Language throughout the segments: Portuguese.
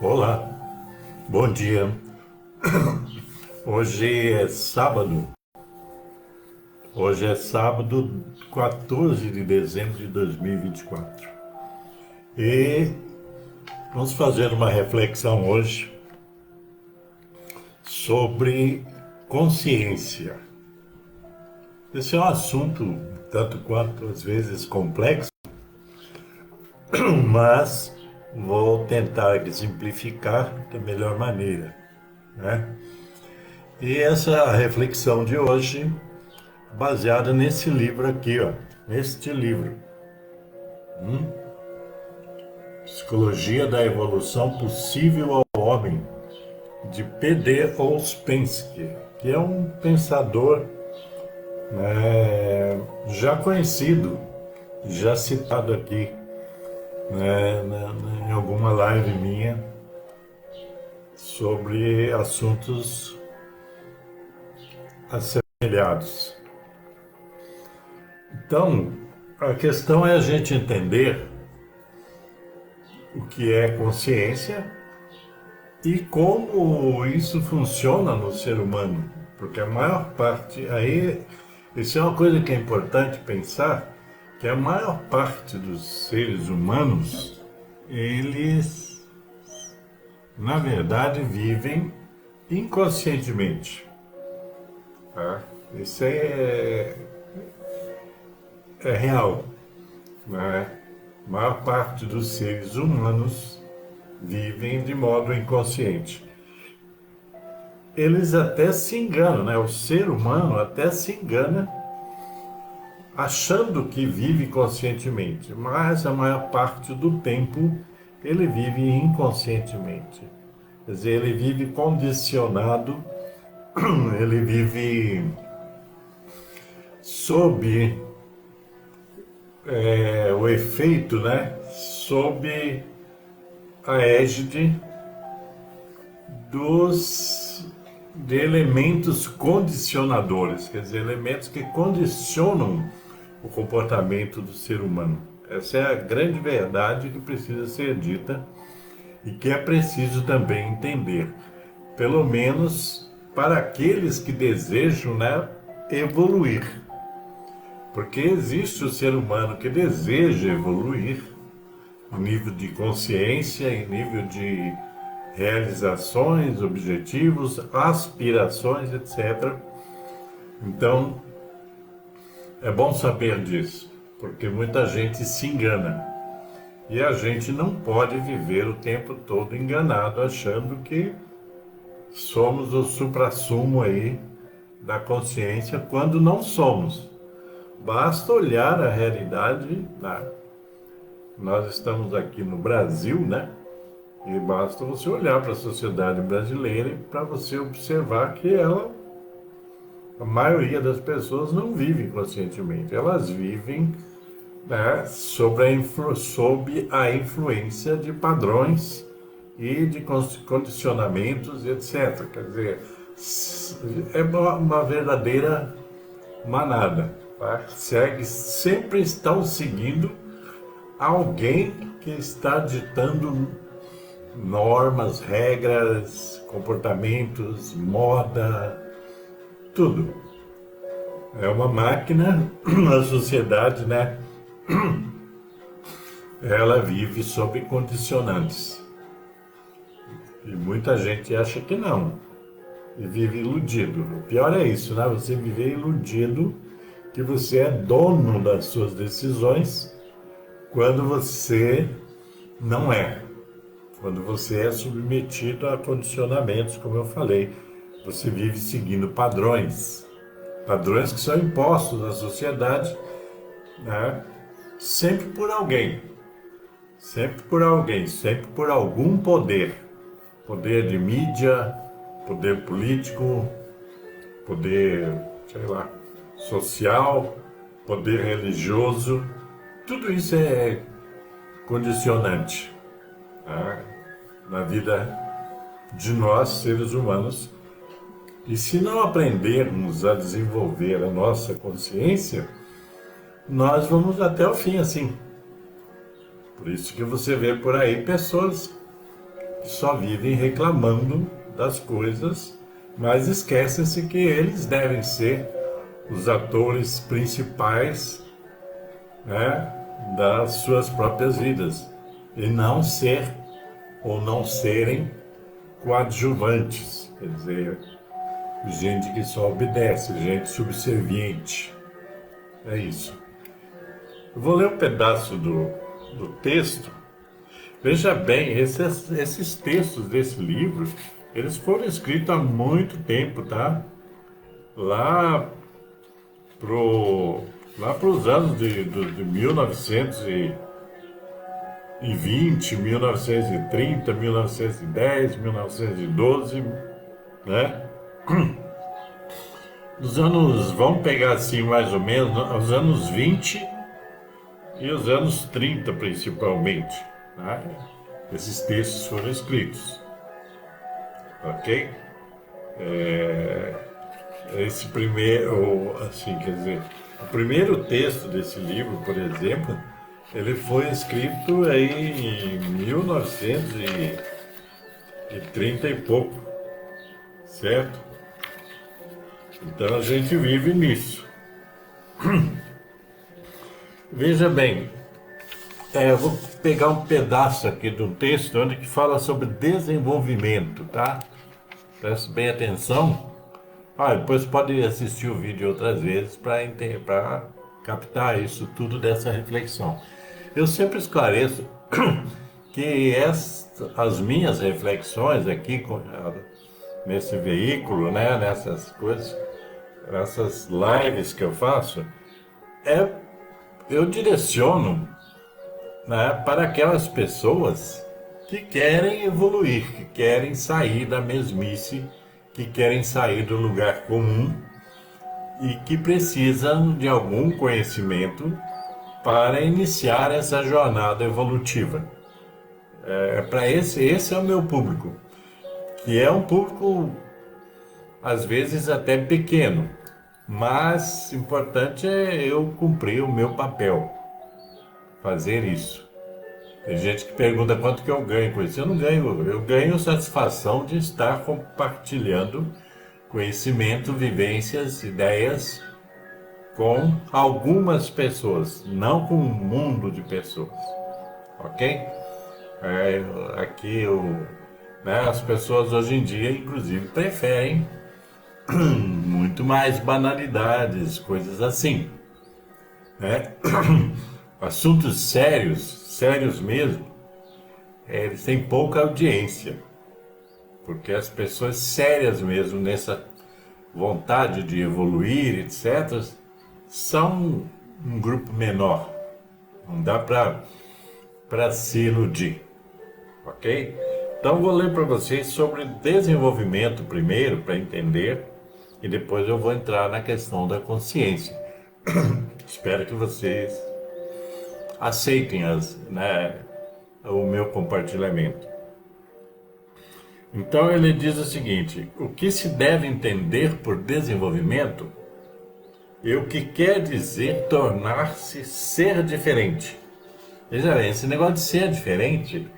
Olá, bom dia. Hoje é sábado. Hoje é sábado, 14 de dezembro de 2024. E vamos fazer uma reflexão hoje sobre consciência. Esse é um assunto tanto quanto às vezes complexo, mas vou tentar exemplificar da melhor maneira, né? E essa reflexão de hoje baseada nesse livro aqui, ó, neste livro, Psicologia da Evolução Possível ao Homem, de P.D. Ouspensky, que é um pensador já conhecido, já citado aqui, em alguma live minha sobre assuntos assemelhados. Então, a questão é a gente entender o que é consciência e como isso funciona no ser humano, porque a maior parte, isso é uma coisa que é importante pensar, que a maior parte dos seres humanos, eles, na verdade, vivem inconscientemente. Tá? Isso é real, né? A maior parte dos seres humanos vivem de modo inconsciente. Eles até se enganam, né? O ser humano até se engana achando que vive conscientemente, mas a maior parte do tempo ele vive inconscientemente. Quer dizer, ele vive condicionado, ele vive sob o efeito, né? Sob a égide de elementos condicionadores, quer dizer, elementos que condicionam o comportamento do ser humano. Essa é a grande verdade que precisa ser dita e que é preciso também entender, pelo menos para aqueles que desejam, né, evoluir. Porque existe o ser humano que deseja evoluir em nível de consciência, em nível de realizações, objetivos, aspirações, etc. Então, é bom saber disso, porque muita gente se engana. E a gente não pode viver o tempo todo enganado, achando que somos o suprassumo aí da consciência, quando não somos. Basta olhar a realidade. Nós estamos aqui no Brasil, né? E basta você olhar para a sociedade brasileira para você observar que a maioria das pessoas não vive conscientemente. Elas vivem, né, sob a influência de padrões e de condicionamentos, etc. Quer dizer, é uma verdadeira manada. Tá? Sempre estão seguindo alguém que está ditando normas, regras, comportamentos, moda, tudo. É uma máquina, a sociedade, né? Ela vive sob condicionantes. E muita gente acha que não. E vive iludido. O pior é isso, né? Você viver iludido que você é dono das suas decisões quando você não é. Quando você é submetido a condicionamentos, como eu falei. Você vive seguindo padrões. Padrões que são impostos na sociedade, né? Sempre por alguém. Sempre por alguém. Sempre por algum poder. Poder de mídia, poder político, poder, sei lá, social, poder religioso. Tudo isso é condicionante, tá? Na vida de nós, seres humanos. E se não aprendermos a desenvolver a nossa consciência, nós vamos até o fim assim. Por isso que você vê por aí pessoas que só vivem reclamando das coisas, mas esquecem-se que eles devem ser os atores principais, né, das suas próprias vidas e não ser ou não serem coadjuvantes, quer dizer, gente que só obedece, gente subserviente. É isso. Eu vou ler um pedaço do texto. Veja bem, esses textos desse livro, eles foram escritos há muito tempo, tá? Lá pro, lá para os anos de 1920, 1930, 1910, 1912, né? Os anos, vamos pegar assim mais ou menos, os anos 20 e os anos 30 principalmente, né? Esses textos foram escritos, ok? Esse primeiro, assim, quer dizer, o primeiro texto desse livro, por exemplo, ele foi escrito aí em 1930 e pouco, certo? Então a gente vive nisso. Veja bem, eu vou pegar um pedaço aqui do texto onde que fala sobre desenvolvimento, tá? Preste bem atenção. Depois pode assistir o vídeo outras vezes para captar isso tudo dessa reflexão. Eu sempre esclareço que as minhas reflexões aqui nesse veículo, né, nessas coisas, essas lives que eu faço, eu direciono, né, para aquelas pessoas que querem evoluir, que querem sair da mesmice, que querem sair do lugar comum e que precisam de algum conhecimento para iniciar essa jornada evolutiva. Esse é o meu público, que é um público às vezes até pequeno, mas importante é eu cumprir o meu papel, fazer isso. Tem gente que pergunta quanto que eu ganho com isso. Eu não ganho, eu ganho satisfação de estar compartilhando conhecimento, vivências, ideias com algumas pessoas, não com um mundo de pessoas, ok? Aqui as pessoas hoje em dia, inclusive, preferem muito mais banalidades, coisas assim, né? Assuntos sérios, sérios mesmo, eles têm pouca audiência, porque as pessoas sérias mesmo nessa vontade de evoluir, etc., são um grupo menor. Não dá para se iludir, ok? Então vou ler para vocês sobre desenvolvimento primeiro, para entender, e depois eu vou entrar na questão da consciência. Espero que vocês aceitem o meu compartilhamento. Então ele diz o seguinte: o que se deve entender por desenvolvimento é o que quer dizer tornar-se ser diferente. Veja bem, esse negócio de ser diferente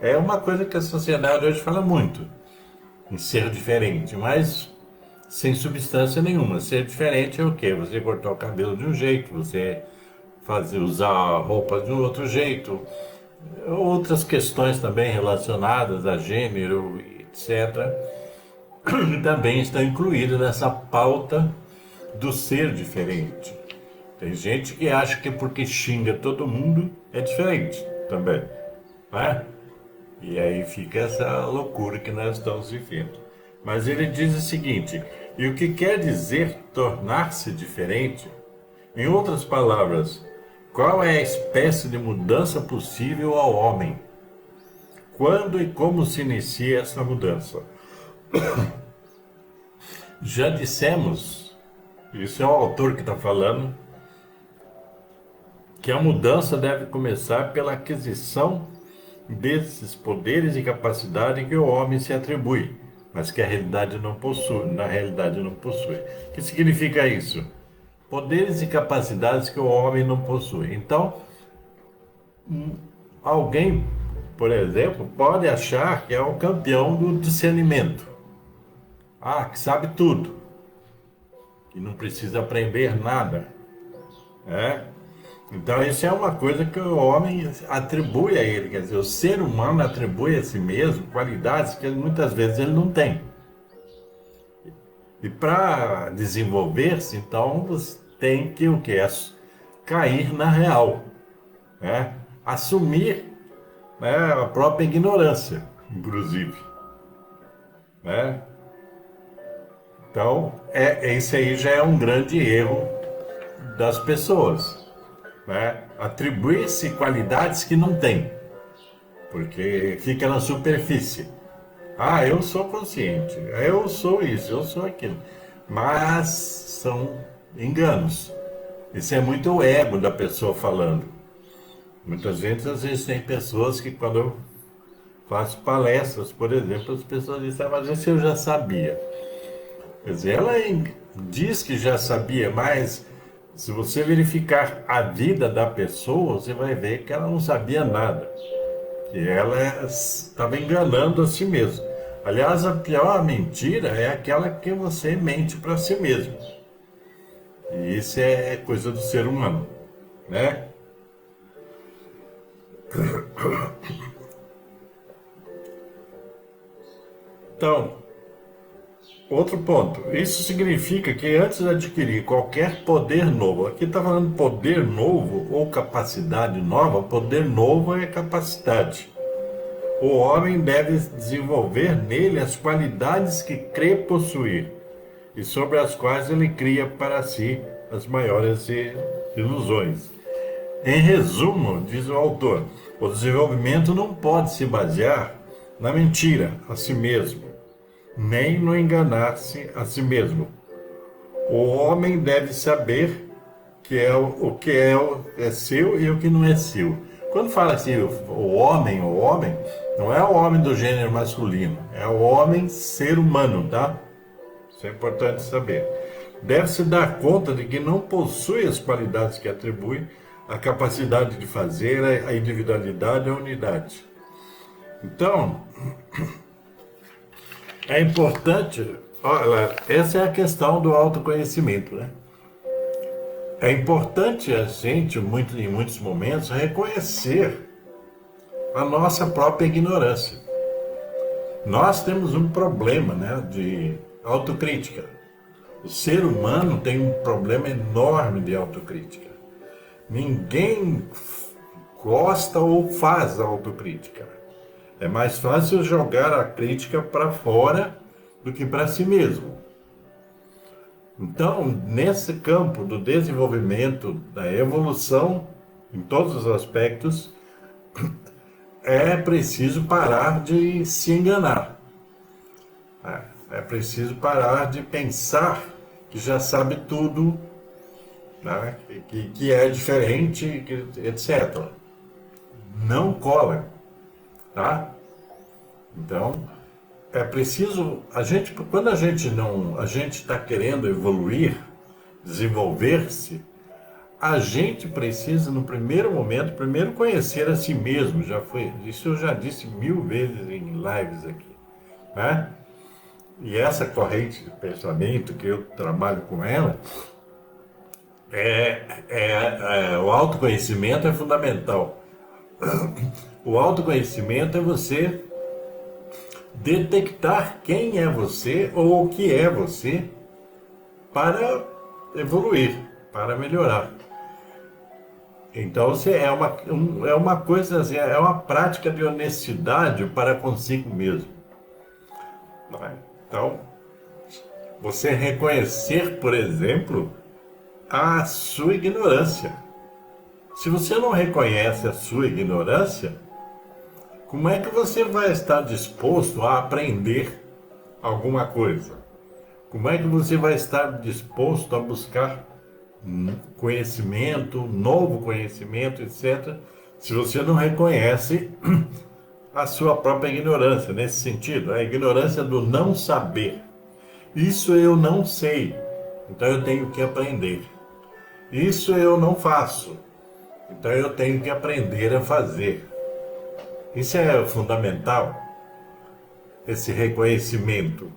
é uma coisa que a sociedade hoje fala muito, em ser diferente, mas sem substância nenhuma. Ser diferente é o quê? Você cortar o cabelo de um jeito, você usar roupas de um outro jeito, outras questões também relacionadas a gênero, etc., também estão incluídas nessa pauta do ser diferente. Tem gente que acha que porque xinga todo mundo é diferente também, né? E aí fica essa loucura que nós estamos vivendo. Mas ele diz o seguinte: e o que quer dizer tornar-se diferente? Em outras palavras, qual é a espécie de mudança possível ao homem? Quando e como se inicia essa mudança? Já dissemos, isso é o autor que está falando, que a mudança deve começar pela aquisição desses poderes e capacidade que o homem se atribui, mas que a realidade não possui, na realidade não possui. O que significa isso? Poderes e capacidades que o homem não possui. Então, alguém, por exemplo, pode achar que é o campeão do discernimento. Ah, que sabe tudo, que não precisa aprender nada, né? Então isso é uma coisa que o homem atribui a ele, quer dizer, o ser humano atribui a si mesmo qualidades que muitas vezes ele não tem. E para desenvolver-se, então, você tem que o quê? Cair na real, né? Assumir, né, a própria ignorância, inclusive, né? Então, esse aí já é um grande erro das pessoas, né? Atribuir-se qualidades que não tem, porque fica na superfície. Ah, eu sou consciente, eu sou isso, eu sou aquilo. Mas são enganos. Isso é muito o ego da pessoa falando. Muitas vezes, às vezes tem pessoas que quando eu faço palestras, por exemplo, as pessoas dizem, ah, mas isso eu já sabia. Quer dizer, ela diz que já sabia, mas se você verificar a vida da pessoa, você vai ver que ela não sabia nada. Que ela estava enganando a si mesma. Aliás, a pior mentira é aquela que você mente para si mesmo. E isso é coisa do ser humano, né? Então, outro ponto. Isso significa que antes de adquirir qualquer poder novo, aqui está falando poder novo ou capacidade nova, poder novo é capacidade. O homem deve desenvolver nele as qualidades que crê possuir e sobre as quais ele cria para si as maiores ilusões. Em resumo, diz o autor, o desenvolvimento não pode se basear na mentira a si mesmo, nem no enganar-se a si mesmo. O homem deve saber que é o que é seu e o que não é seu. Quando fala assim, o homem, não é o homem do gênero masculino, é o homem ser humano, tá? Isso é importante saber. Deve-se dar conta de que não possui as qualidades que atribui, a capacidade de fazer, a individualidade, a unidade. Então, é importante, olha, essa é a questão do autoconhecimento, né? É importante a gente, em muitos momentos, reconhecer a nossa própria ignorância. Nós temos um problema, né, de autocrítica. O ser humano tem um problema enorme de autocrítica. Ninguém gosta ou faz autocrítica. É mais fácil jogar a crítica para fora do que para si mesmo. Então, nesse campo do desenvolvimento, da evolução, em todos os aspectos, é preciso parar de se enganar. É preciso parar de pensar que já sabe tudo, né? que é diferente, etc. Não cola, tá? Então, é preciso, quando a gente está querendo evoluir, desenvolver-se, a gente precisa, no primeiro momento, primeiro conhecer a si mesmo. Isso eu já disse 1000 vezes em lives aqui, né? E essa corrente de pensamento que eu trabalho com ela, o autoconhecimento é fundamental. O autoconhecimento é você detectar quem é você ou o que é você para evoluir, para melhorar. Então, é uma coisa assim, é uma prática de honestidade para consigo mesmo. Então, você reconhecer, por exemplo, a sua ignorância. Se você não reconhece a sua ignorância, como é que você vai estar disposto a aprender alguma coisa? Como é que você vai estar disposto a buscar conhecimento, novo conhecimento, etc., se você não reconhece a sua própria ignorância, nesse sentido, a ignorância do não saber. Isso eu não sei, então eu tenho que aprender. Isso eu não faço, então eu tenho que aprender a fazer. Isso é fundamental, esse reconhecimento,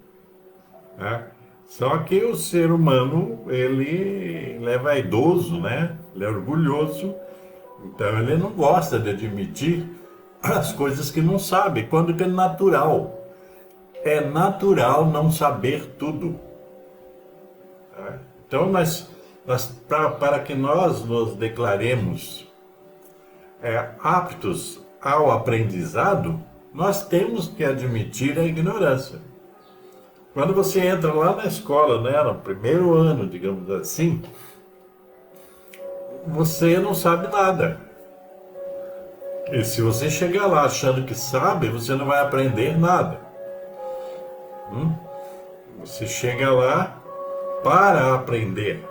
né? Só que o ser humano, ele é vaidoso, né? Ele é orgulhoso, então ele não gosta de admitir as coisas que não sabe, quando que é natural. É natural não saber tudo. Tá? Então, para que nós nos declaremos aptos ao aprendizado, nós temos que admitir a ignorância. Quando você entra lá na escola, né, no primeiro ano, digamos assim, você não sabe nada. E se você chegar lá achando que sabe, você não vai aprender nada. Você chega lá para aprender.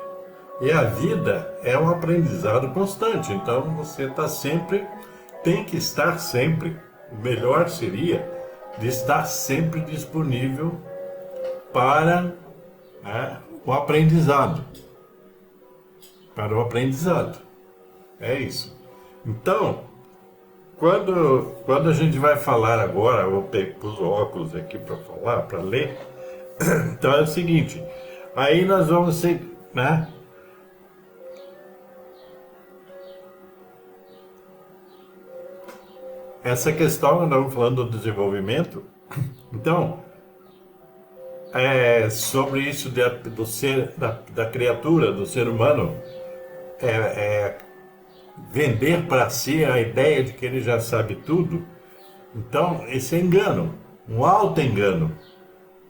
E a vida é um aprendizado constante. Então você tem que estar sempre, o melhor seria de estar sempre disponível para, né, o aprendizado. Para o aprendizado. É isso. Então, quando a gente vai falar agora, eu vou pegar os óculos aqui para falar, para ler. Então é o seguinte, aí nós vamos ser, né? Essa questão, nós estamos falando do desenvolvimento, então, sobre isso do ser, da criatura, do ser humano, vender para si a ideia de que ele já sabe tudo, então esse é engano, um auto-engano,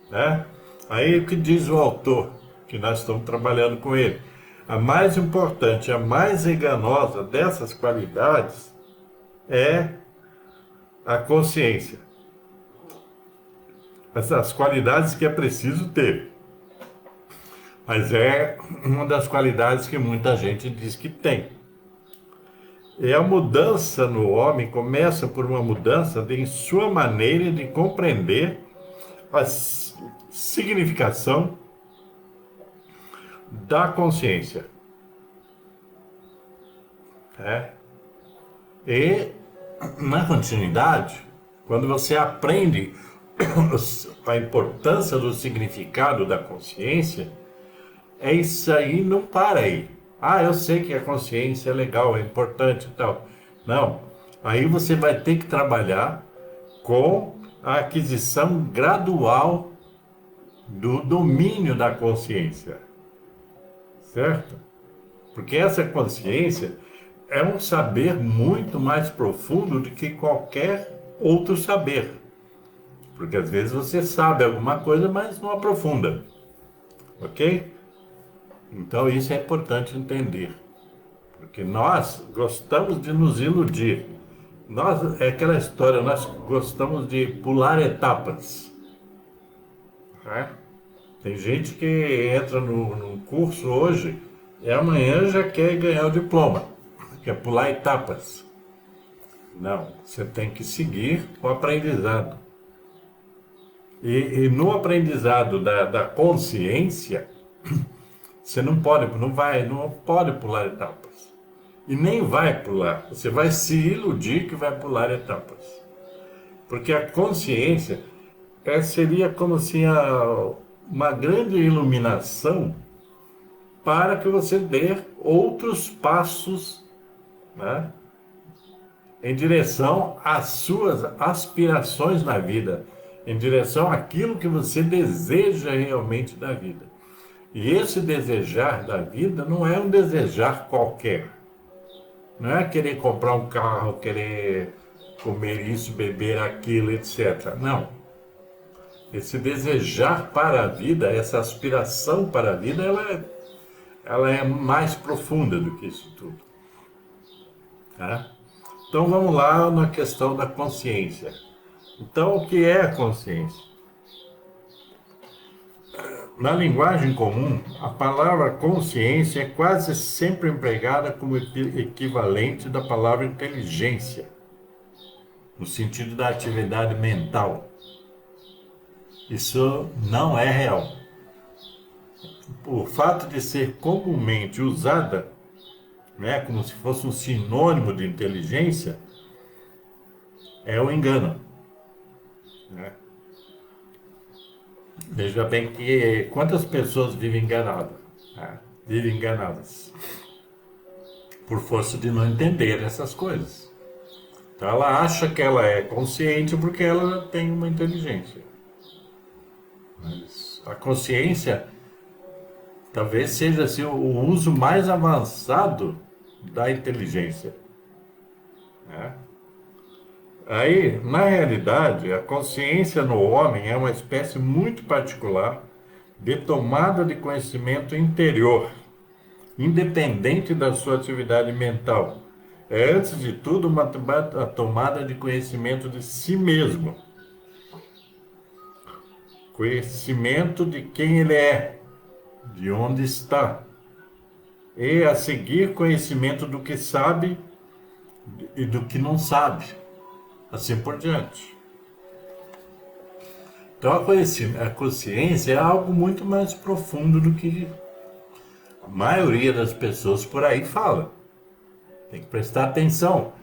né? Aí o que diz o autor, que nós estamos trabalhando com ele? A mais importante, a mais enganosa dessas qualidades é a consciência. Essas qualidades que é preciso ter. Mas é uma das qualidades que muita gente diz que tem. E a mudança no homem começa por uma mudança em sua maneira de compreender a significação da consciência. E na continuidade, quando você aprende a importância do significado da consciência, é isso aí, não para aí. Ah, eu sei que a consciência é legal, é importante e tal. Não, aí você vai ter que trabalhar com a aquisição gradual do domínio da consciência, certo? Porque essa consciência é um saber muito mais profundo do que qualquer outro saber. Porque às vezes você sabe alguma coisa, mas não aprofunda. Ok? Então isso é importante entender. Porque nós gostamos de nos iludir. É aquela história, nós gostamos de pular etapas. Né? Tem gente que entra num curso hoje e amanhã já quer ganhar o diploma. Quer pular etapas. Não, você tem que seguir o aprendizado. E no aprendizado da consciência, você não pode pular etapas. E nem vai pular. Você vai se iludir que vai pular etapas. Porque a consciência seria como se uma grande iluminação para que você dê outros passos, né, em direção às suas aspirações na vida, em direção àquilo que você deseja realmente da vida. E esse desejar da vida não é um desejar qualquer. Não é querer comprar um carro, querer comer isso, beber aquilo, etc. Não. Esse desejar para a vida, essa aspiração para a vida, ela é mais profunda do que isso tudo. Tá? Então vamos lá na questão da consciência. Então o que é a consciência? Na linguagem comum, a palavra consciência é quase sempre empregada como equivalente da palavra inteligência, no sentido da atividade mental. Isso não é real. O fato de ser comumente usada, né, como se fosse um sinônimo de inteligência, é o engano, né? Veja bem que quantas pessoas vivem enganadas, né? Vivem enganadas por força de não entender essas coisas. Então ela acha que ela é consciente porque ela tem uma inteligência. Mas a consciência talvez seja assim, o uso mais avançado da inteligência, né? Aí, na realidade, a consciência no homem é uma espécie muito particular de tomada de conhecimento interior, independente da sua atividade mental. É, antes de tudo, uma tomada de conhecimento de si mesmo, conhecimento de quem ele é, de onde está, e a seguir conhecimento do que sabe e do que não sabe, assim por diante. Então a consciência é algo muito mais profundo do que a maioria das pessoas por aí fala. Tem que prestar atenção,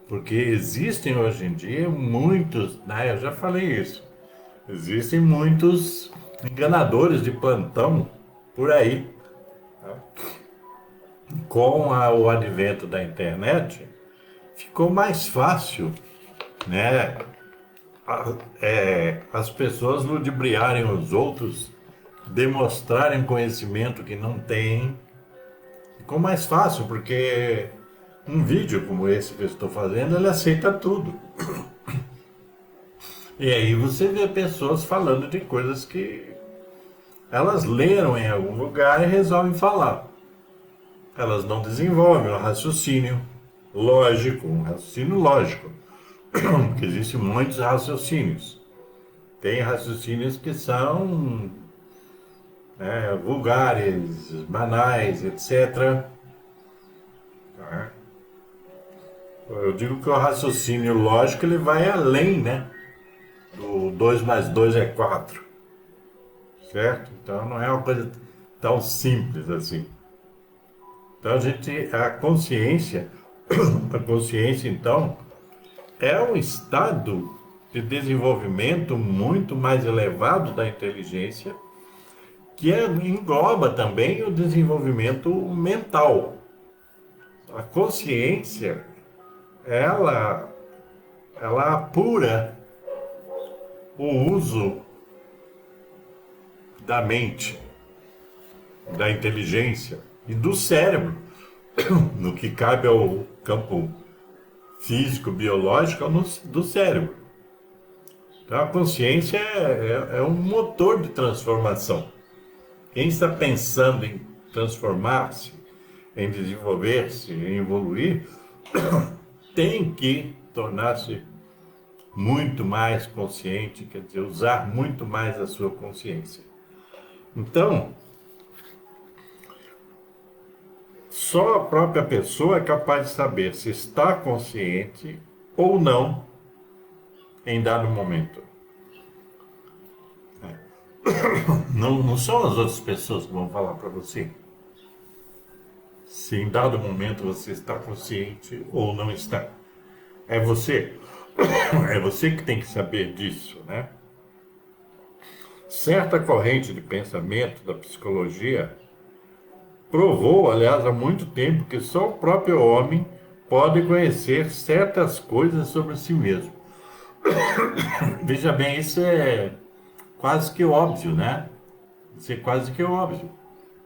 porque existem hoje em dia muitos, né, eu já falei isso, existem muitos enganadores de plantão por aí. Com o advento da internet, ficou mais fácil, né, as pessoas ludibriarem os outros, demonstrarem conhecimento que não têm. Ficou mais fácil, porque um vídeo como esse que eu estou fazendo, ele aceita tudo. E aí você vê pessoas falando de coisas que elas leram em algum lugar e resolvem falar. Elas não desenvolvem um raciocínio lógico, porque existem muitos raciocínios. Tem raciocínios que são, né, vulgares, banais, etc. Tá? Eu digo que o raciocínio lógico ele vai além, né? Do 2 mais 2 é 4, certo? Então não é uma coisa tão simples assim. Então a consciência então é um estado de desenvolvimento muito mais elevado da inteligência, que engloba também o desenvolvimento mental. A consciência, ela, ela apura o uso da mente, da inteligência e do cérebro, no que cabe ao campo físico, biológico, do cérebro. Então a consciência é um motor de transformação. Quem está pensando em transformar-se, em desenvolver-se, em evoluir, tem que tornar-se muito mais consciente, quer dizer, usar muito mais a sua consciência. Então, só a própria pessoa é capaz de saber se está consciente ou não em dado momento. Não são as outras pessoas que vão falar para você se em dado momento você está consciente ou não está. É você. É você que tem que saber disso, né? Certa corrente de pensamento da psicologia provou, aliás, há muito tempo que só o próprio homem pode conhecer certas coisas sobre si mesmo. Veja bem, isso é quase que óbvio, né? Isso é quase que óbvio.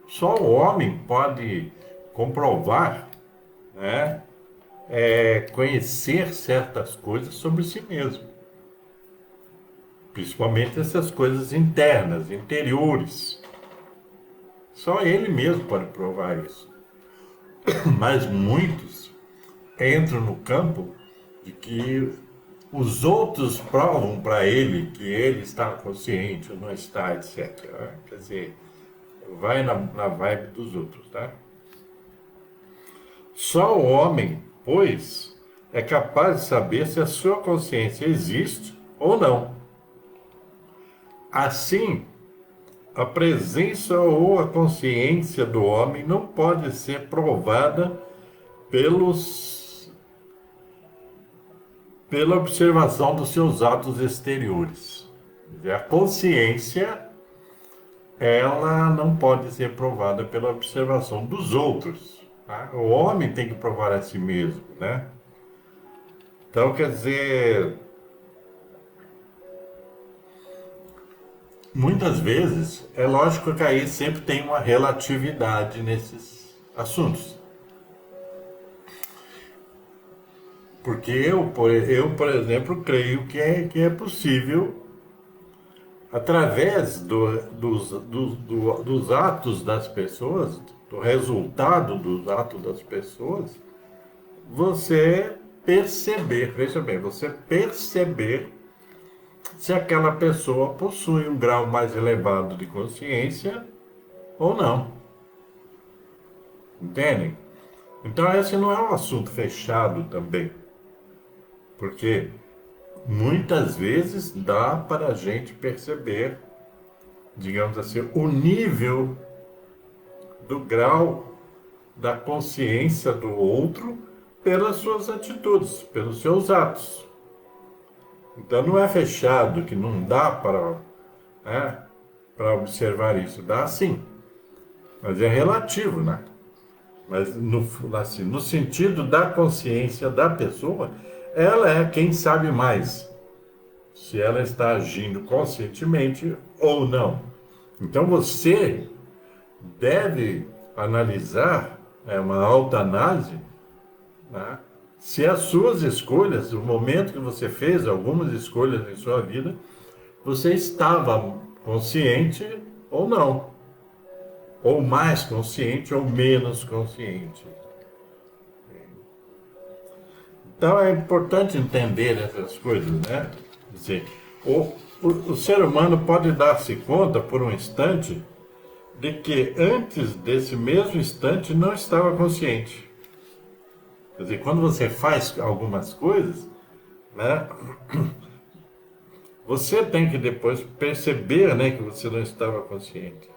Só o homem pode comprovar, né? Conhecer certas coisas sobre si mesmo. Principalmente essas coisas internas, interiores. Só ele mesmo pode provar isso. Mas muitos entram no campo de que os outros provam para ele que ele está consciente ou não está, etc. Quer dizer, vai na vibe dos outros, tá? Só o homem, pois, é capaz de saber se a sua consciência existe ou não. Assim, a presença ou a consciência do homem não pode ser provada pelos pela observação dos seus atos exteriores. Quer dizer, a consciência, ela não pode ser provada pela observação dos outros. Tá? O homem tem que provar a si mesmo, né? Então, quer dizer, muitas vezes, é lógico que aí sempre tem uma relatividade nesses assuntos. Porque por exemplo, creio que é possível, através dos atos das pessoas, do resultado dos atos das pessoas, você perceber, veja bem, você perceber se aquela pessoa possui um grau mais elevado de consciência ou não. Entendem? Então esse não é um assunto fechado também, porque muitas vezes dá para a gente perceber, digamos assim, o nível do grau da consciência do outro pelas suas atitudes, pelos seus atos. Então não é fechado, que não dá né, para observar isso. Dá sim, mas é relativo, né? Mas assim, no sentido da consciência da pessoa, ela é quem sabe mais se ela está agindo conscientemente ou não. Então você deve analisar, uma autoanálise, né, se as suas escolhas, o momento que você fez algumas escolhas em sua vida, você estava consciente ou não, ou mais consciente ou menos consciente. Então é importante entender essas coisas, né? Quer dizer, o ser humano pode dar-se conta por um instante de que antes desse mesmo instante não estava consciente. Quer dizer, quando você faz algumas coisas, né, você tem que depois perceber, né, que você não estava consciente.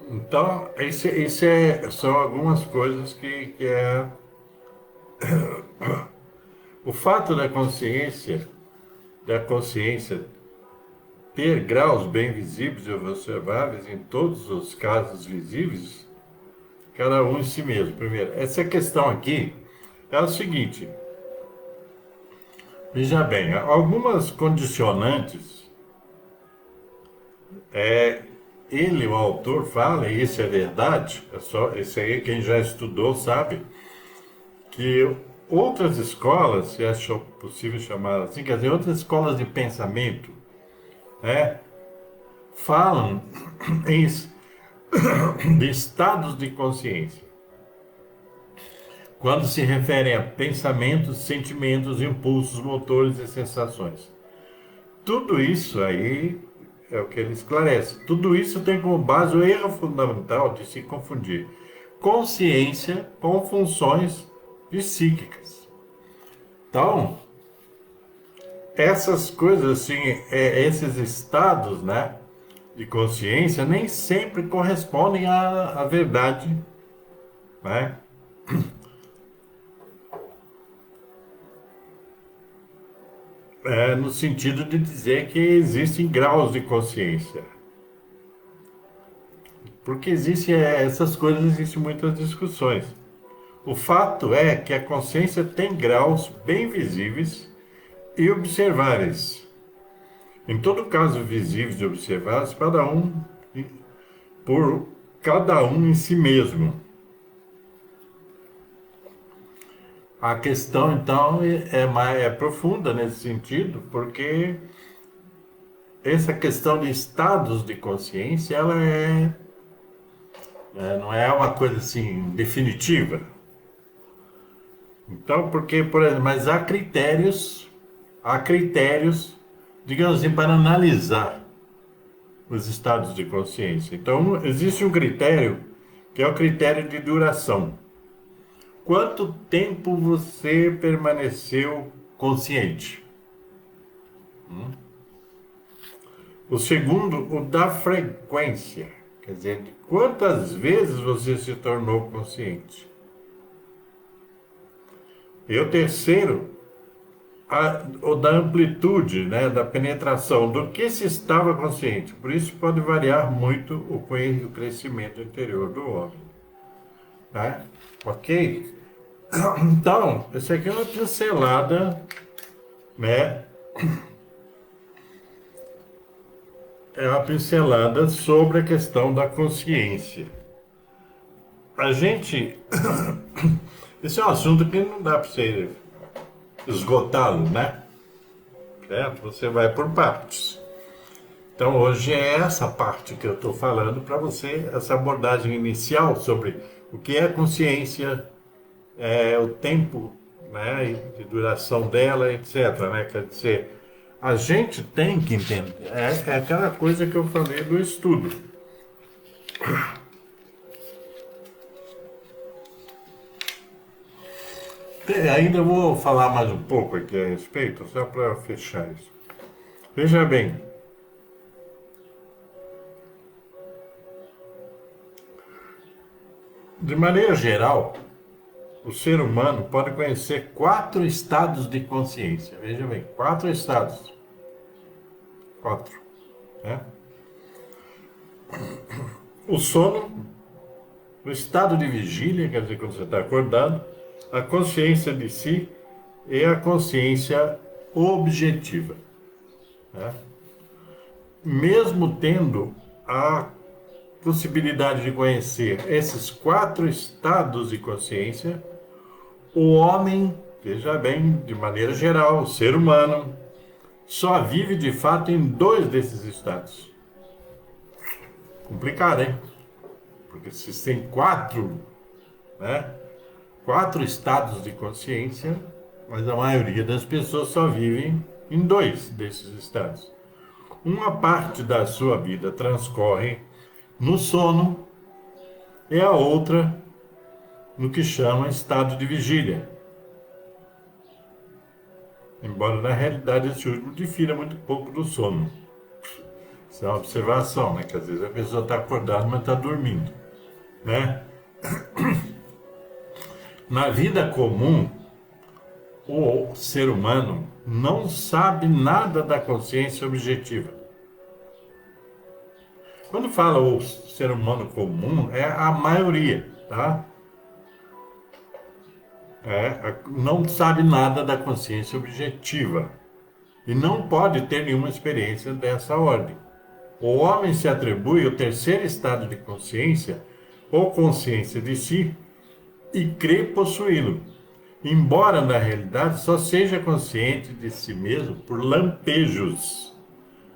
Então, são algumas coisas que é o fato da consciência ter graus bem visíveis e observáveis em todos os casos visíveis, cada um em si mesmo. Primeiro, essa questão aqui é o seguinte: veja bem, algumas condicionantes, o autor fala, e isso é verdade, isso aí quem já estudou sabe, que outras escolas, se achou possível chamar assim, quer dizer, outras escolas de pensamento, né, falam em, de estados de consciência, quando se referem a pensamentos, sentimentos, impulsos, motores e sensações. Tudo isso aí é o que ele esclarece. Tudo isso tem como base o erro fundamental de se confundir consciência com funções psíquicas. Então, essas coisas assim, esses estados, né, de consciência nem sempre correspondem à verdade, né? No sentido de dizer que existem graus de consciência. Porque essas coisas, existem muitas discussões. O fato é que a consciência tem graus bem visíveis e observáveis. Em todo caso, visíveis e observáveis, por cada um em si mesmo. A questão, então, é profunda nesse sentido, porque essa questão de estados de consciência, ela não é uma coisa assim definitiva. Então, porque, por exemplo, mas há critérios, digamos assim, para analisar os estados de consciência. Então, existe um critério que é o critério de duração. Quanto tempo você permaneceu consciente? O segundo, o da frequência, quer dizer, de quantas vezes você se tornou consciente. E o terceiro, o da amplitude, né, da penetração, do que se estava consciente. Por isso pode variar muito o crescimento interior do homem. Tá? Ok? Então, essa aqui é uma pincelada, né? É uma pincelada sobre a questão da consciência. A gente. Esse é um assunto que não dá para você esgotá-lo, né? Você vai por partes. Então, hoje é essa parte que eu estou falando para você, essa abordagem inicial sobre o que é consciência, o tempo, né, de duração dela, etc. Né? Quer dizer, a gente tem que entender. É aquela coisa que eu falei do estudo. Ainda vou falar mais um pouco aqui a respeito, só para fechar isso. Veja bem, de maneira geral, o ser humano pode conhecer 4 estados de consciência. Veja bem, 4 estados. 4. Né? O sono, o estado de vigília, quer dizer, quando você está acordado, a consciência de si e a consciência objetiva. Né? Mesmo tendo a possibilidade de conhecer esses 4 estados de consciência, o homem, veja bem, de maneira geral, o ser humano, só vive de fato em 2 desses estados. Complicado, hein? Porque se tem 4, né? 4 estados de consciência, mas a maioria das pessoas só vivem em 2 desses estados. Uma parte da sua vida transcorre no sono e a outra no que chama estado de vigília. Embora na realidade esse último difira muito pouco do sono. Isso é uma observação, né? Que às vezes a pessoa está acordada, mas está dormindo, né? Na vida comum, o ser humano não sabe nada da consciência objetiva. Quando fala o ser humano comum, é a maioria, tá? Não sabe nada da consciência objetiva e não pode ter nenhuma experiência dessa ordem. O homem se atribui o terceiro estado de consciência, ou consciência de si, e crê possuí-lo, embora na realidade só seja consciente de si mesmo por lampejos,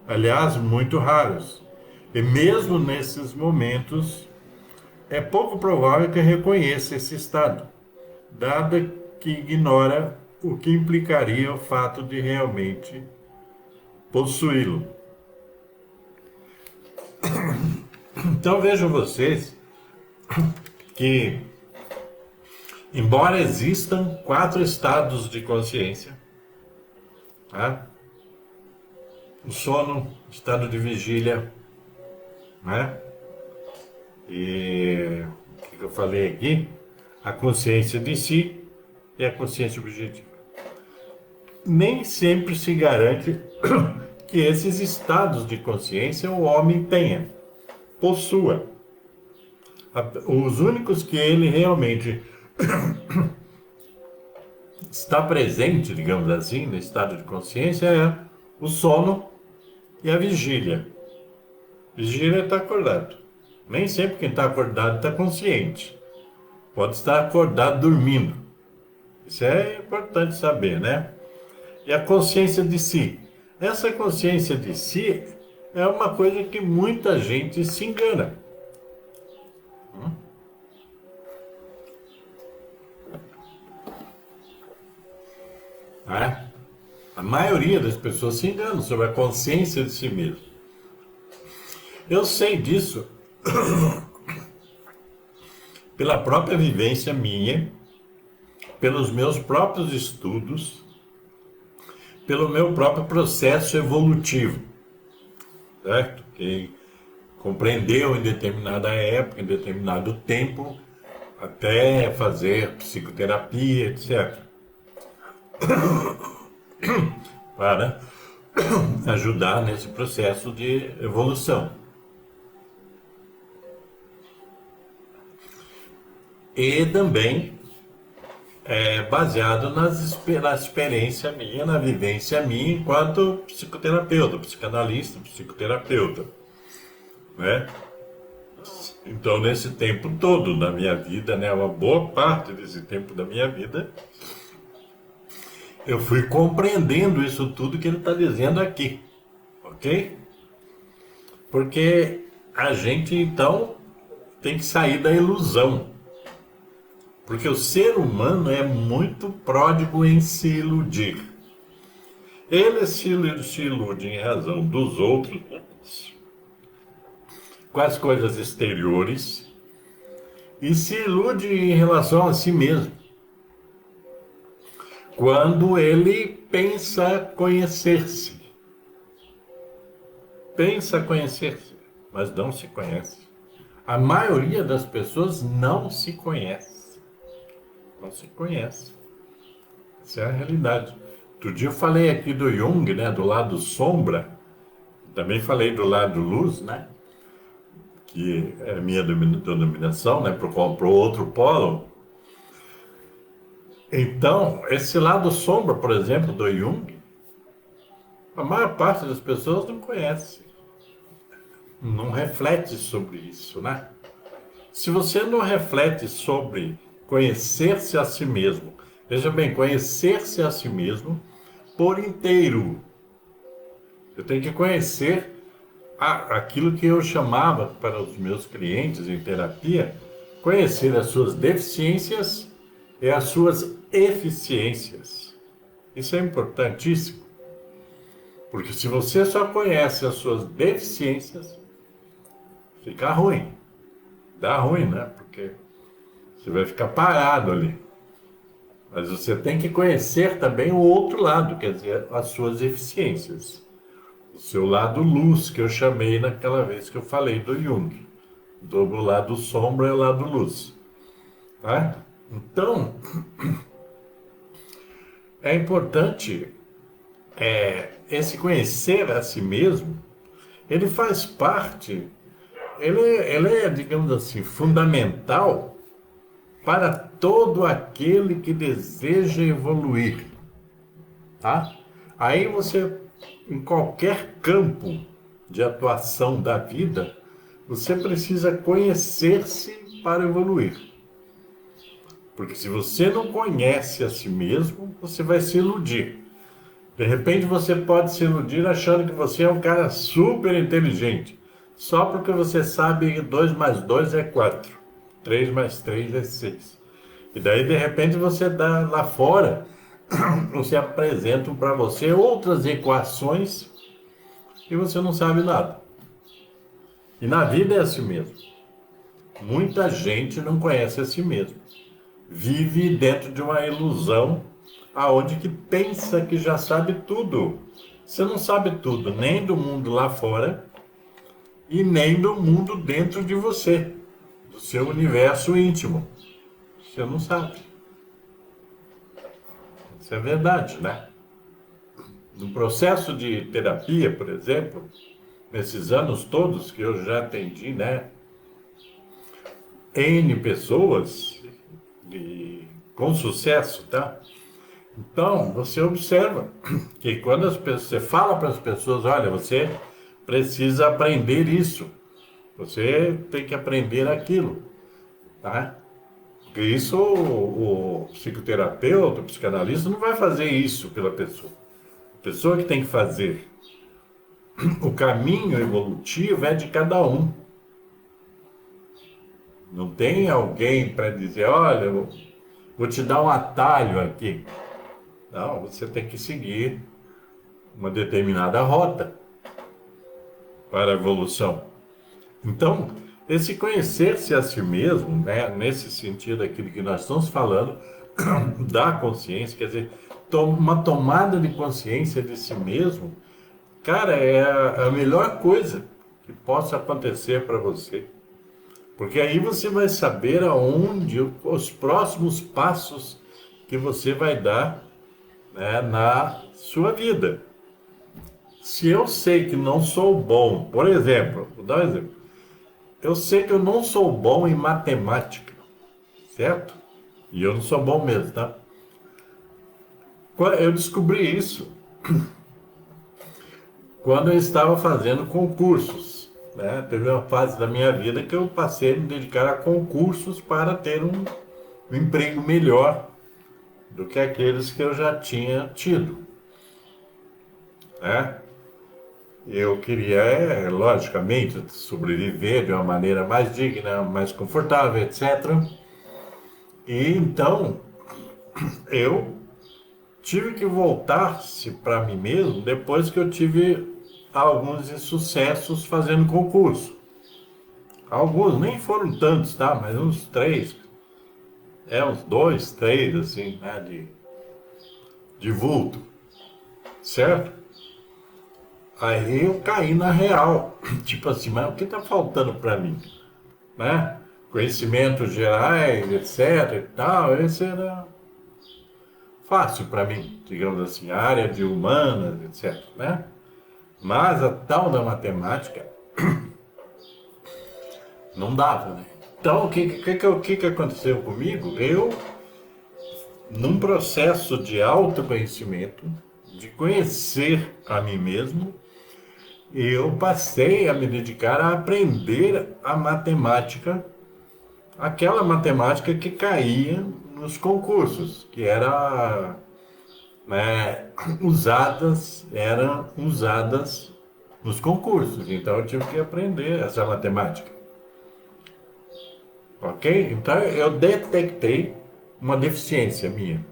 aliás, muito raros. E mesmo nesses momentos, é pouco provável que reconheça esse estado, dado que ignora o que implicaria o fato de realmente possuí-lo. Então vejam vocês que, embora existam 4 estados de consciência, tá? O sono, estado de vigília, né? E o que eu falei aqui? A consciência de si e a consciência objetiva. Nem sempre se garante que esses estados de consciência o homem tenha, possua. Os únicos que ele realmente está presente, digamos assim, no estado de consciência é o sono e a vigília. Vigília está acordado. Nem sempre quem está acordado está consciente. Pode estar acordado dormindo. Isso é importante saber, né? E a consciência de si. Essa consciência de si é uma coisa que muita gente se engana. Né? A maioria das pessoas se engana sobre a consciência de si mesmo. Eu sei disso pela própria vivência minha, pelos meus próprios estudos, pelo meu próprio processo evolutivo, certo? Que compreendeu em determinada época, em determinado tempo, até fazer psicoterapia, etc. para ajudar nesse processo de evolução. E também baseado na experiência minha, na vivência minha enquanto psicoterapeuta, psicanalista, psicoterapeuta, né? Então, nesse tempo todo da minha vida, né, uma boa parte desse tempo da minha vida, eu fui compreendendo isso tudo que ele está dizendo aqui, ok? Porque a gente, então, tem que sair da ilusão. Porque o ser humano é muito pródigo em se iludir. Ele se ilude em razão dos outros, com as coisas exteriores, e se ilude em relação a si mesmo. Quando ele pensa conhecer-se. Pensa conhecer-se, mas não se conhece. A maioria das pessoas não se conhece. Não se conhece. Essa é a realidade. Outro dia eu falei aqui do Jung, né, do lado sombra. Também falei do lado luz, né, que é a minha denominação, né, para o outro polo. Então, esse lado sombra, por exemplo, do Jung, a maior parte das pessoas não conhece. Não reflete sobre isso, né? Se você não reflete sobre conhecer-se a si mesmo, veja bem, conhecer-se a si mesmo por inteiro. Eu tenho que conhecer aquilo que eu chamava para os meus clientes em terapia, conhecer as suas deficiências e as suas eficiências. Isso é importantíssimo, porque se você só conhece as suas deficiências, fica ruim. Dá ruim, né? Porque você vai ficar parado ali. Mas você tem que conhecer também o outro lado, quer dizer, as suas eficiências. O seu lado luz, que eu chamei naquela vez que eu falei do Jung. Do lado sombra e o lado luz. Tá? Então, é importante esse conhecer a si mesmo, ele faz parte, ele é, digamos assim, fundamental para todo aquele que deseja evoluir, tá? Aí você, em qualquer campo de atuação da vida, você precisa conhecer-se para evoluir. Porque se você não conhece a si mesmo, você vai se iludir. De repente você pode se iludir achando que você é um cara super inteligente, só porque você sabe que 2 mais 2 é 4, 3 mais 3 é 6. E daí de repente você dá lá fora, você apresentam para você outras equações e você não sabe nada. E na vida é assim mesmo. Muita gente não conhece a si mesmo. Vive dentro de uma ilusão aonde que pensa que já sabe tudo. Você não sabe tudo, nem do mundo lá fora e nem do mundo dentro de você, do seu universo íntimo. Você não sabe. Isso é verdade, né? No processo de terapia, por exemplo, nesses anos todos que eu já atendi, né? N pessoas com sucesso, tá? Então, você observa que quando você fala para as pessoas, olha, você precisa aprender isso, você tem que aprender aquilo, tá? Porque isso o psicoterapeuta, o psicanalista não vai fazer isso pela pessoa. A pessoa que tem que fazer. O caminho evolutivo é de cada um. Não tem alguém para dizer, olha, eu vou te dar um atalho aqui. Não, você tem que seguir uma determinada rota para a evolução. Então, esse conhecer-se a si mesmo, né, nesse sentido aquilo que nós estamos falando, da consciência, quer dizer, uma tomada de consciência de si mesmo, cara, é a melhor coisa que possa acontecer para você. Porque aí você vai saber aonde os próximos passos que você vai dar, né, na sua vida. Se eu sei que não sou bom, por exemplo, vou dar um exemplo. Eu sei que eu não sou bom em matemática, certo? E eu não sou bom mesmo, tá? Eu descobri isso quando eu estava fazendo concursos, né? Teve uma fase da minha vida que eu passei a me dedicar a concursos para ter um emprego melhor do que aqueles que eu já tinha tido, né? Eu queria, logicamente, sobreviver de uma maneira mais digna, mais confortável, etc. E então eu tive que voltar-se para mim mesmo depois que eu tive alguns insucessos fazendo concurso. Alguns, nem foram tantos, tá? Mas uns três, uns dois, três, assim, né? De vulto, certo? Aí eu caí na real. Tipo assim, mas o que tá faltando para mim? Né? Conhecimentos gerais, etc e tal, esse era fácil para mim, digamos assim, a área de humanas, etc, né? Mas a tal da matemática não dava, né? Então, o que aconteceu comigo? Eu, num processo de autoconhecimento, de conhecer a mim mesmo, eu passei a me dedicar a aprender a matemática, aquela matemática que caía nos concursos, que era, né, eram usadas nos concursos. Então eu tive que aprender essa matemática. Ok? Então eu detectei uma deficiência minha.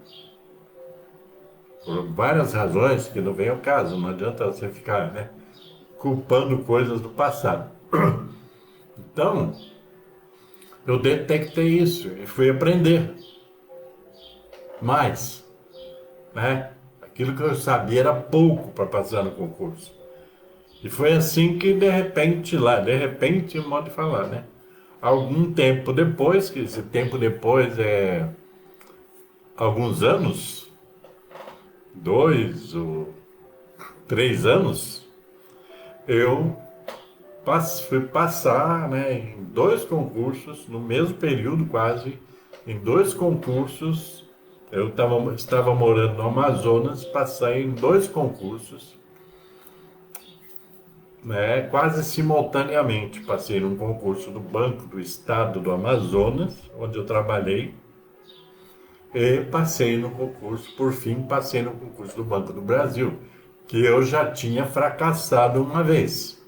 Por várias razões que não vem ao caso. Não adianta você ficar, né, culpando coisas do passado. Então, eu detectei isso e fui aprender mais, né? Aquilo que eu sabia era pouco para passar no concurso. E foi assim que de repente, modo de falar, né? Algum tempo depois, que esse tempo depois é alguns anos, 2 ou 3 anos, eu fui passar, né, em 2 concursos, no mesmo período quase, em 2 concursos. Eu estava morando no Amazonas, passei em 2 concursos, né, quase simultaneamente. Passei num concurso do Banco do Estado do Amazonas, onde eu trabalhei, e passei no concurso, por fim, passei no concurso do Banco do Brasil, que eu já tinha fracassado uma vez.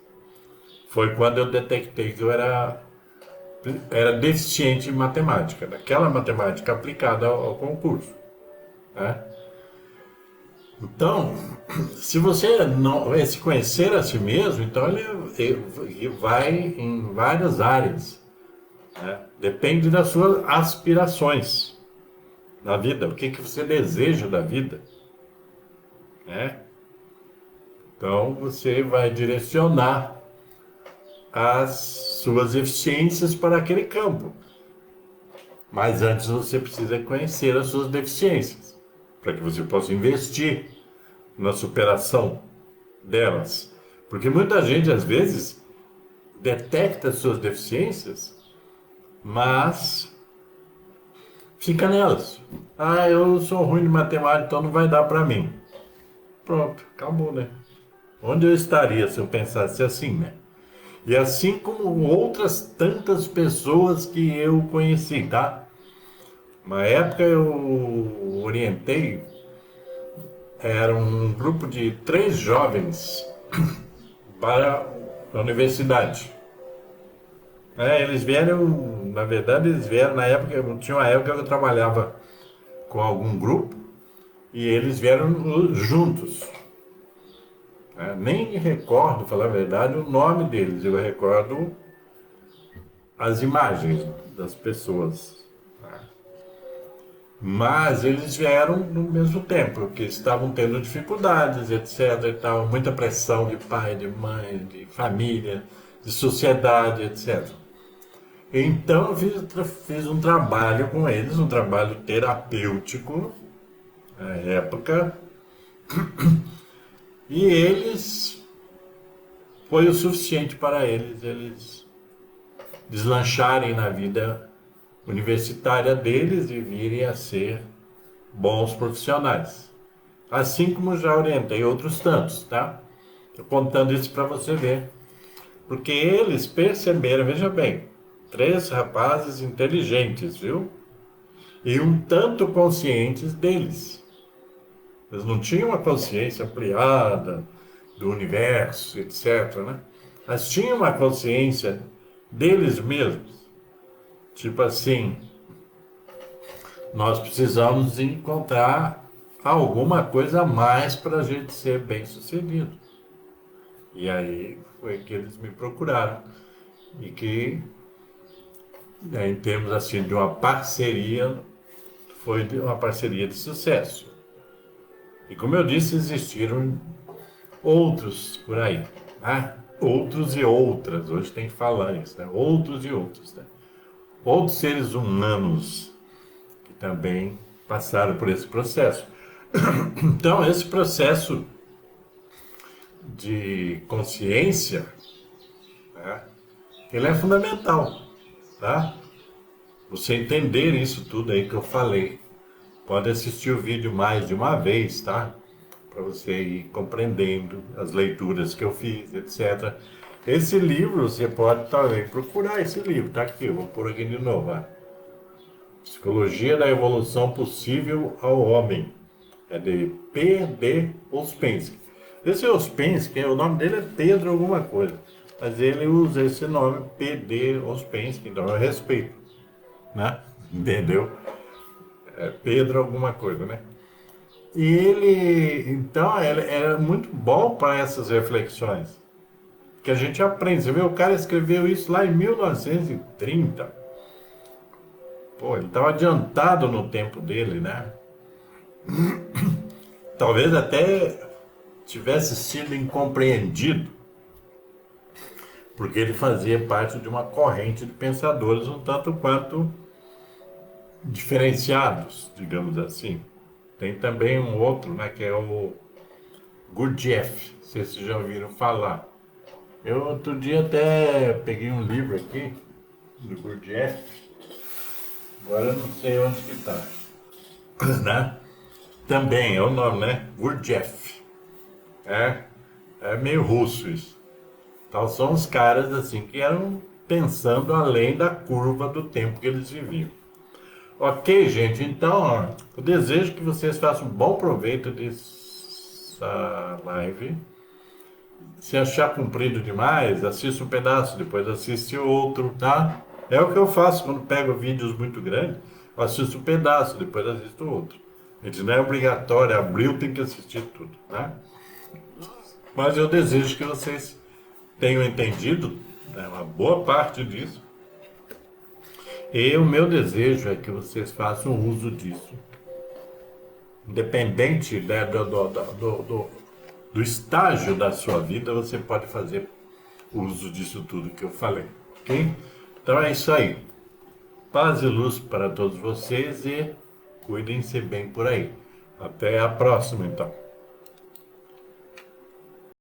Foi quando eu detectei que eu era deficiente em matemática, daquela matemática aplicada ao concurso, né? Então, se você não se conhecer a si mesmo, então ele vai em várias áreas, né? Depende das suas aspirações na vida, o que você deseja da vida, né? Então você vai direcionar as suas eficiências para aquele campo. Mas antes você precisa conhecer as suas deficiências, para que você possa investir na superação delas. Porque muita gente, às vezes, detecta as suas deficiências, mas fica nelas. Ah, eu sou ruim de matemática, então não vai dar para mim. Pronto, acabou, né? Onde eu estaria se eu pensasse assim, né? E assim como outras tantas pessoas que eu conheci, tá? Uma época eu orientei, era um grupo de 3 jovens para a universidade. Eles vieram, na verdade, eles vieram na época, tinha uma época que eu trabalhava com algum grupo e eles vieram juntos. Nem recordo, falar a verdade, o nome deles, eu recordo as imagens das pessoas. Mas eles vieram no mesmo tempo, porque estavam tendo dificuldades, etc. e tal, muita pressão de pai, de mãe, de família, de sociedade, etc. Então eu fiz um trabalho com eles, um trabalho terapêutico, na época, E eles, foi o suficiente para eles deslancharem na vida universitária deles e virem a ser bons profissionais. Assim como já orientei outros tantos, tá? Estou contando isso para você ver. Porque eles perceberam, veja bem, três rapazes inteligentes, viu? E um tanto conscientes deles. Eles não tinham uma consciência ampliada do universo, etc, né? Mas tinham uma consciência deles mesmos. Tipo assim, nós precisamos encontrar alguma coisa a mais para a gente ser bem sucedido. E aí foi que eles me procuraram. E que, em termos assim de uma parceria, foi uma parceria de sucesso. E como eu disse, existiram outros por aí, né? Outros e outras, hoje tem que falar isso, né? Outros e outros, né? Outros seres humanos que também passaram por esse processo. Então, esse processo de consciência, né, ele é fundamental, tá? Você entender isso tudo aí que eu falei. Pode assistir o vídeo mais de uma vez, tá? Para você ir compreendendo as leituras que eu fiz, etc. Esse livro, você pode também procurar esse livro, tá aqui, eu vou pôr aqui de novo, ó. Psicologia da Evolução Possível ao Homem. É de P.D. Ouspensky. Esse Ouspensky, o nome dele é Pedro alguma coisa, mas ele usa esse nome, P.D. Ouspensky, então eu respeito, né? Entendeu? É Pedro alguma coisa, né? E ele, então, ele é muito bom para essas reflexões, que a gente aprende. Você vê, o cara escreveu isso lá em 1930. Pô, ele estava adiantado no tempo dele, né? Talvez até tivesse sido incompreendido, porque ele fazia parte de uma corrente de pensadores um tanto quanto diferenciados, digamos assim. Tem também um outro, né, que é o Gurdjieff, não sei se vocês já ouviram falar. Eu outro dia até peguei um livro aqui do Gurdjieff, agora eu não sei onde que está, né? Também é o nome, né? Gurdjieff. É, é meio russo isso. Então são os caras assim que eram pensando além da curva do tempo que eles viviam. Ok, gente, então ó, eu desejo que vocês façam um bom proveito dessa live. Se achar comprido demais, assista um pedaço, depois assiste outro, tá? É o que eu faço quando pego vídeos muito grandes, eu assisto um pedaço, depois assisto outro. A gente não é obrigatório, abriu, tem que assistir tudo, né? Mas eu desejo que vocês tenham entendido, né, uma boa parte disso. E o meu desejo é que vocês façam uso disso. Independente, né, do estágio da sua vida, você pode fazer uso disso tudo que eu falei, ok? Então é isso aí. Paz e luz para todos vocês e cuidem-se bem por aí. Até a próxima, então.